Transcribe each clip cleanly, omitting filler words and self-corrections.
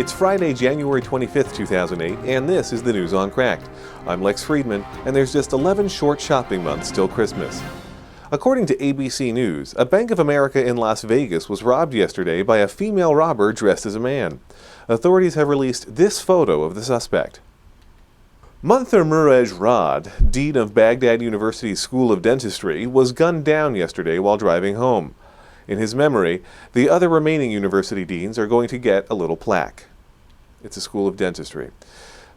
It's Friday, January 25th, 2008, and this is the News on Cracked. I'm Lex Friedman, and there's just 11 short shopping months till Christmas. According to ABC News, a Bank of America in Las Vegas was robbed yesterday by a female robber dressed as a man. Authorities have released this photo of the suspect. Munther Muraj Rad, dean of Baghdad University's School of Dentistry, was gunned down yesterday while driving home. In his memory, the other remaining university deans are going to get a little plaque. It's a school of dentistry.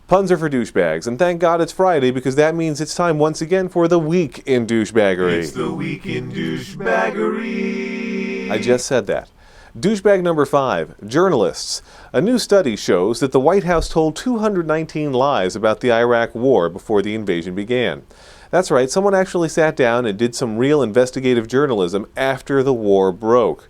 Puns are for douchebags, and thank God it's Friday because that means it's time once again for the Week in Douchebaggery. It's the Week in Douchebaggery. I just said that. Douchebag number 5, journalists. A new study shows that the White House told 219 lies about the Iraq War before the invasion began. That's right, someone actually sat down and did some real investigative journalism after the war broke.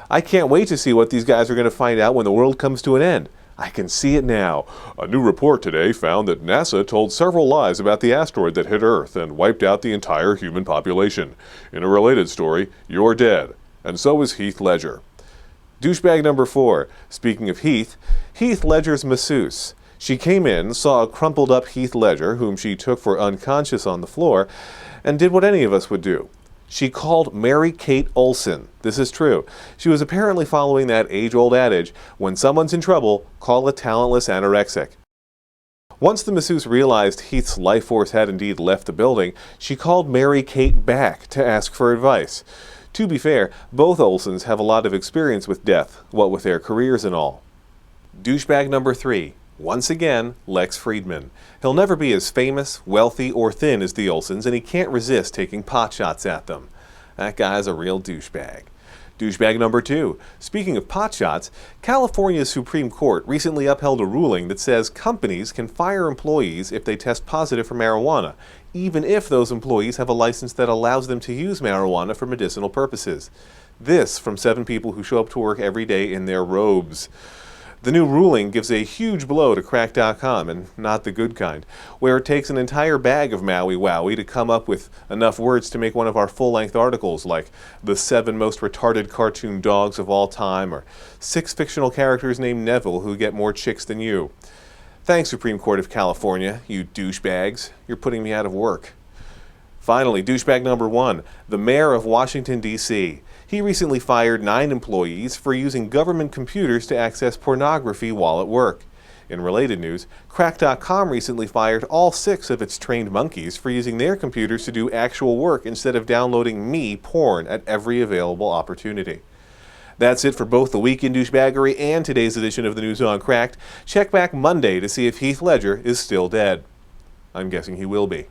I can't wait to see what these guys are going to find out when the world comes to an end. I can see it now. A new report today found that NASA told several lies about the asteroid that hit Earth and wiped out the entire human population. In a related story, you're dead. And so is Heath Ledger. Douchebag number 4. Speaking of Heath Ledger's masseuse. She came in, saw a crumpled up Heath Ledger, whom she took for unconscious on the floor, and did what any of us would do. She called Mary Kate Olsen. This is true. She was apparently following that age-old adage, when someone's in trouble, call a talentless anorexic. Once the masseuse realized Heath's life force had indeed left the building, she called Mary Kate back to ask for advice. To be fair, both Olsens have a lot of experience with death, what with their careers and all. Douchebag number 3. Once again, Lex Friedman. He'll never be as famous, wealthy, or thin as the Olsens, and he can't resist taking potshots at them. That guy's a real douchebag. Douchebag number 2. Speaking of potshots, California's Supreme Court recently upheld a ruling that says companies can fire employees if they test positive for marijuana, even if those employees have a license that allows them to use marijuana for medicinal purposes. This from 7 people who show up to work every day in their robes. The new ruling gives a huge blow to Crack.com, and not the good kind, where it takes an entire bag of Maui Wowie to come up with enough words to make one of our full-length articles, like the 7 most retarded cartoon dogs of all time, or 6 fictional characters named Neville who get more chicks than you. Thanks, Supreme Court of California, you douchebags. You're putting me out of work. Finally, douchebag number 1, the mayor of Washington, D.C. He recently fired 9 employees for using government computers to access pornography while at work. In related news, Crack.com recently fired all 6 of its trained monkeys for using their computers to do actual work instead of downloading me porn at every available opportunity. That's it for both the Week in Douchebaggery and today's edition of the News on Cracked. Check back Monday to see if Heath Ledger is still dead. I'm guessing he will be.